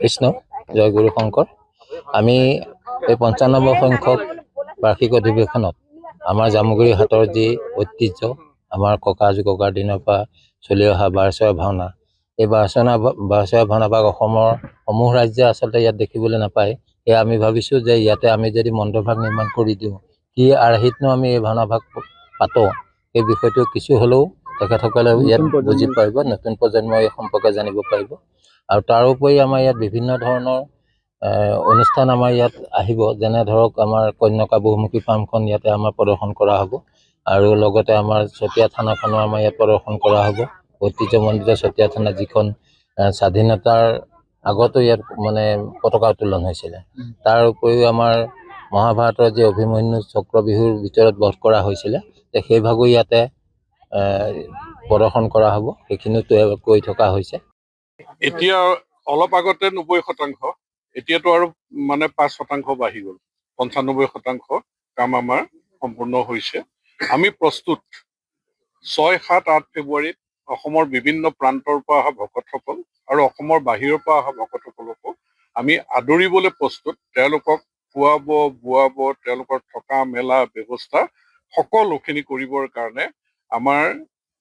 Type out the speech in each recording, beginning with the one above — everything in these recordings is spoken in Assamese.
কৃষ্ণ জয় গুৰু শংকৰ। আমি এই 95 সংখ্যক বাৰ্ষিক অধিৱেশনত আমাৰ জামুগুৰি হাটৰ যি ঐতিহ্য, আমাৰ ককাৰ দিনৰ পৰা চলি অহা বাৰচৰা ভাওনা, এই বাৰচৰা ভাওনা ভাগ অসমৰ সমূহ ৰাজ্যে আচলতে ইয়াত দেখিবলৈ নাপায়। সেয়া আমি ভাবিছোঁ যে ইয়াতে আমি যদি মণ্ডপভাগ নিৰ্মাণ কৰি দিওঁ, কি আৰ্হিতনো আমি এই ভাওনা ভাগ পাতোঁ, এই বিষয়টো কিছু হ'লেও তেখেতসকলে ইয়াত বুজি পাৰিব, নতুন প্ৰজন্মই এই সম্পৰ্কে জানিব পাৰিব। আৰু তাৰোপৰি আমাৰ ইয়াত বিভিন্ন ধৰণৰ অনুষ্ঠান আমাৰ ইয়াত আহিব, যেনে ধৰক আমাৰ কন্যকা বহুমুখী ফাৰ্মখন ইয়াতে আমাৰ প্ৰদৰ্শন কৰা হ'ব, আৰু লগতে আমাৰ চতিয়া থানাখনো আমাৰ ইয়াত প্ৰদৰ্শন কৰা হ'ব। ঐতিহ্যমণ্ডিত চতিয়া থানা, যিখন স্বাধীনতাৰ আগতো ইয়াত মানে পতাকা উত্তোলন হৈছিলে। তাৰ উপৰিও আমাৰ মহাভাৰতৰ যি অভিমন্যু চক্ৰবিহুৰ ভিতৰত বধ কৰা হৈছিলে, সেই ভাগো ইয়াতে প্ৰদৰ্শন কৰা হ'ব। সেইখিনিও কৰি থকা হৈছে। এতিয়া অলপ আগতে 90%, এতিয়াতো আৰু মানে 5% বাঢ়ি গ'ল। 95% কাম আমাৰ সম্পূৰ্ণ হৈছে। আমি প্ৰস্তুত 6, 7, 8 ফেব্ৰুৱাৰীত অসমৰ বিভিন্ন প্ৰান্তৰ পৰা অহা ভকতসকল আৰু অসমৰ বাহিৰৰ পৰা অহা ভকতসকলকো আমি আদৰিবলৈ প্ৰস্তুত। তেওঁলোকক খুৱাব বোৱাব, তেওঁলোকৰ থকা মেলা ব্যৱস্থা সকলোখিনি কৰিবৰ কাৰণে আমাৰ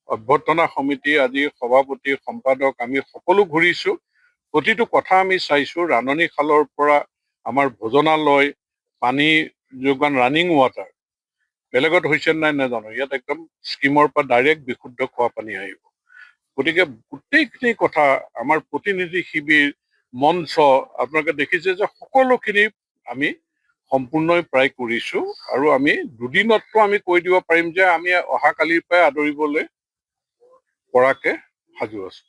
অভ্যৰ্থনা সমিতি, আজি সভাপতি, সম্পাদক, আমি সকলো ঘূৰিছোঁ। প্ৰতিটো কথা আমি চাইছোঁ। ৰাণনীশালৰ পৰা আমাৰ ভোজনালয়, পানী যোগান, ৰানিং ৱাটাৰ, বেলেগত হৈছে নাই নাজানো, ইয়াত একদম স্কিমৰ পৰা ডাইৰেক্ট বিশুদ্ধ খোৱা পানী আহিব। গতিকে গোটেইখিনি কথা, আমাৰ প্ৰতিনিধি শিবিৰ, মঞ্চ, আপোনালোকে দেখিছে যে সকলোখিনি আমি সম্পূৰ্ণই প্ৰায় কৰিছোঁ। আৰু আমি দুদিনততো আমি কৈ দিব পাৰিম যে আমি অহাকালিৰ পৰাই আদৰিবলৈ পৰাকে সাজু আছো।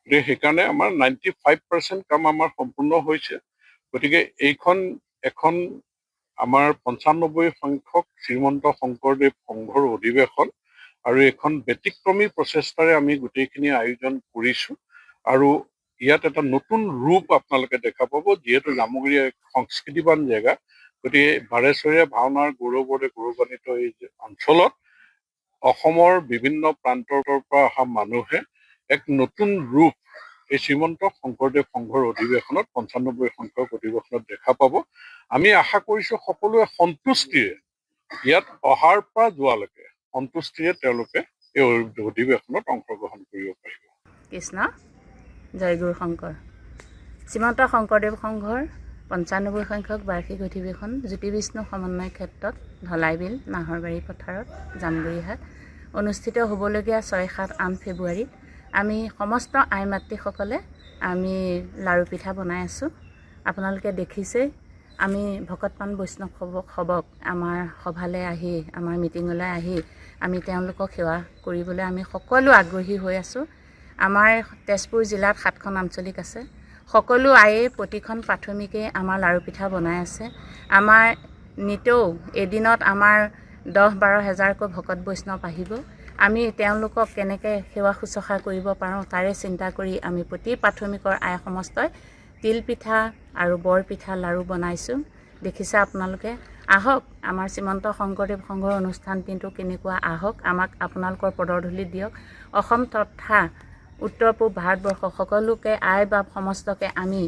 গতিকে সেইকাৰণে আমাৰ 95% কাম আমাৰ সম্পূৰ্ণ হৈছে। গতিকে এইখন এখন আমাৰ 95 সংখ্যক শ্ৰীমন্ত শংকৰদেৱ সংঘৰ অধিৱেশন, আৰু এইখন ব্যতিক্ৰমী প্ৰচেষ্টাৰে আমি গোটেইখিনি আয়োজন কৰিছোঁ। আৰু ইয়াত এটা নতুন ৰূপ আপোনালোকে দেখা পাব, যিহেতু জামুগুৰি এক সংস্কৃতিবান জেগা। গতিকে বাৰেচৰীয়া ভাওনাৰ গৌৰৱৰে গৌৰৱান্বিত এই অঞ্চলত অসমৰ বিভিন্ন প্ৰান্তৰ পৰা অহা মানুহে এক নতুন ৰূপ এই শ্ৰীমন্ত শংকৰদেৱ সংঘৰ অধিৱেশনত, 95 সংখ্যক অধিৱেশনত দেখা পাব। আমি আশা কৰিছোঁ সকলোৱে সন্তুষ্টিৰে ইয়াত অহাৰ পৰা যোৱালৈকে সন্তুষ্টিৰে তেওঁলোকে এই অধিৱেশনত অংশগ্ৰহণ কৰিব পাৰিব। কৃষ্ণ জয় গুৰু শংকৰ। শ্ৰীমন্ত শংকৰদেৱ সংঘৰ 95 সংখ্যক বাৰ্ষিক অধিৱেশন জ্যোতি বিষ্ণু সমন্বয় ক্ষেত্ৰত ধলাইবিল নাহৰবাৰী পথাৰত জামগুৰিহাট অনুষ্ঠিত হ'বলগীয়া 6, 7, 8 ফেব্ৰুৱাৰীত আমি সমস্ত আই মাতৃসকলে আমি লাড়ু পিঠা বনাই আছোঁ। আপোনালোকে দেখিছেই, আমি ভকতপান বৈষ্ণৱসৱক আমাৰ সভালৈ আহি, আমাৰ মিটিঙলৈ আহি আমি তেওঁলোকক সেৱা কৰিবলৈ আমি সকলো আগ্ৰহী হৈ আছোঁ। আমাৰ তেজপুৰ জিলাত 7খন আঞ্চলিক আছে। সকলো আয়ে প্ৰতিখন প্ৰাথমিকে আমাৰ লাড়ু পিঠা বনাই আছে। আমাৰ নিতৌ এদিনত আমাৰ 10-12 হাজাৰকৈ ভকত বৈষ্ণৱ আহিব। আমি তেওঁলোকক কেনেকৈ সেৱা শুশ্ৰূষা কৰিব পাৰোঁ তাৰে চিন্তা কৰি আমি প্ৰতি প্ৰাথমিকৰ আই সমস্তই তিল পিঠা আৰু বৰ পিঠা লাড়ু বনাইছোঁ। দেখিছে আপোনালোকে। আহক, আমাৰ শ্ৰীমন্ত শংকৰদেৱ সংঘৰ অনুষ্ঠান কিন্তু কেনেকুৱা, আহক, আমাক আপোনালোকৰ পদধূলি দিয়ক। অসম তথা উত্তৰ পূব ভাৰতবৰ্ষ সকলোকে আই বাপ সমস্তকে আমি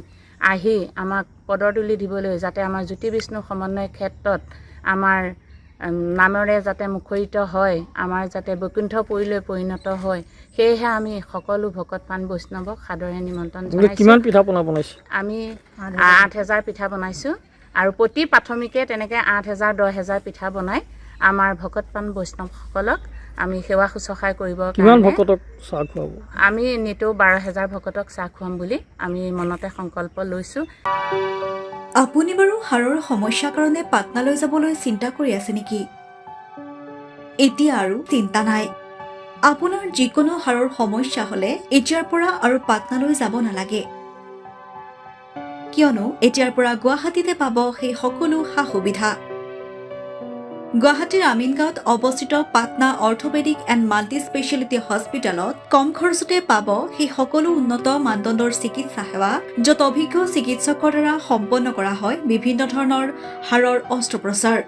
আহি আমাক পদধূলি দিবলৈ, যাতে আমাৰ জ্যোতি বিষ্ণু সমন্বয় ক্ষেত্ৰত আমাৰ নামেৰে যাতে মুখৰিত হয়, আমাৰ যাতে বৈকুণ্ঠপুৰীলৈ পৰিণত হয়, সেয়েহে আমি সকলো ভকতপান বৈষ্ণৱক সাদৰে নিমন্ত্ৰণ জনাইছোঁ। কিমান পিঠা পনা বনাইছে? আমি 8,000 পিঠা বনাইছোঁ, আৰু প্ৰতি প্ৰাথমিকে তেনেকৈ 8,000, 10,000 পিঠা বনাই আমাৰ ভকতপান বৈষ্ণৱসকলক আমি সেৱা শুশ্ৰূষা কৰিবৰ কিমান ভকতক চাহ খুৱাব? আমি নিতৌ 12,000 ভকতক চাহ খুৱাম বুলি আমি মনতে সংকল্প লৈছোঁ। আপুনি বাৰু হাড়ৰ সমস্যাৰ কাৰণে পাটনালৈ যাবলৈ চিন্তা কৰি আছে নেকি? এতিয়া আৰু চিন্তা নাই। আপোনাৰ যিকোনো হাড়ৰ সমস্যা হ'লে এতিয়াৰ পৰা আৰু পাটনালৈ যাব নালাগে, কিয়নো এতিয়াৰ পৰা গুৱাহাটীতে পাব সেই সকলো সা সুবিধা। গুৱাহাটীৰ আমিনগাঁৱত অৱস্থিত Patna orthopaedic and multi speciality হস্পিটেলত কম খৰচতে পাব সেই সকলো উন্নত মানদণ্ডৰ চিকিৎসা সেৱা, য'ত অভিজ্ঞ চিকিৎসকৰ দ্বাৰা সম্পন্ন কৰা হয় বিভিন্ন ধৰণৰ হাড়ৰ অস্ত্ৰোপচাৰ।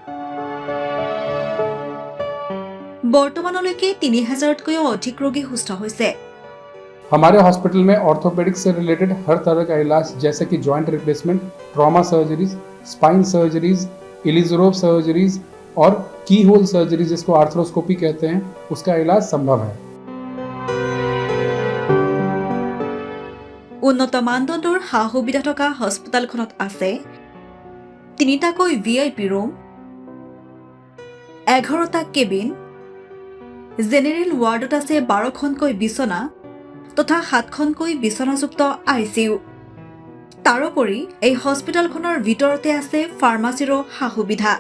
বৰ্তমানলৈকে 3,000তকৈও অধিক ৰোগী সুস্থ হৈছে। हमारे हॉस्पिटल में ऑर्थोपेडिक से रिलेटेड हर तरह का इलाज जैसे कि joint replacement, trauma surgeries, spine surgeries, Ilizarov surgeries और की होल सर्जरी जिसको आर्थ्रोस्कोपी कहते हैं, उसका इलाज संभव है। উন্নত মানদণ্ডৰ সা সুবিধা থকা হস্পিটেলখনত আছে 3টাকৈ VIP ৰুম, 11টা কেবিন, জেনেৰেল ৱাৰ্ডত আছে 12খনকৈ বিচনা তথা 7খনকৈ বিচনাযুক্ত ICU। তাৰোপৰি এই হস্পিটেলখনৰ ভিতৰতে আছে ফাৰ্মাচীৰো সা সুবিধা।